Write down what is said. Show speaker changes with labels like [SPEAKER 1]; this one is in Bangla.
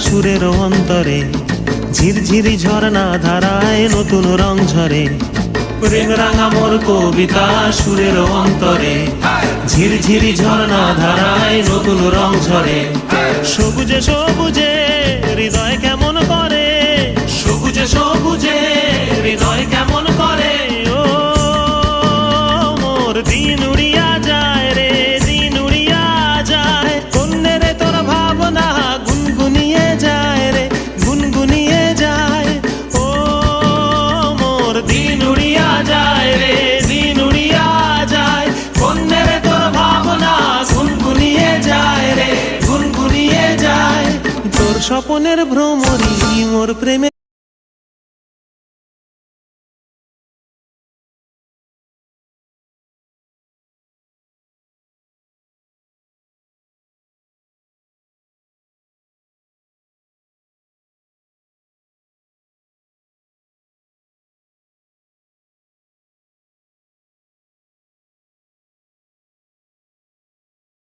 [SPEAKER 1] সুরের অন্তরে, ঝিরঝিরি ঝর্ণা ধারায় নতুন রং ঝরে। প্রেম রাঙা মোর কবিতা সুরের অন্তরে, ঝিরঝিরি ঝর্ণা ধারায় নতুন রং ঝরে। সবুজে সবুজে হৃদয় কেমন করে, সবুজে সবুজে হৃদয় কেমন করে। ও মোর দিন উড়িয়া যায় রে, দিন উড়িয়া যায়। কন্যে রে তোর ভাবনা গুনগুনিয়ে যায় রে, গুনগুনিয়ে যায়। ও মোর দিন উড়িয়া যায় রে, দিন উড়িয়া যায়। কন্যে রে তোর ভাবনা গুনগুনিয়ে যায় রে, গুনগুনিয়ে যায়। তোর স্বপনের ভ্রমরী মোর প্রেমে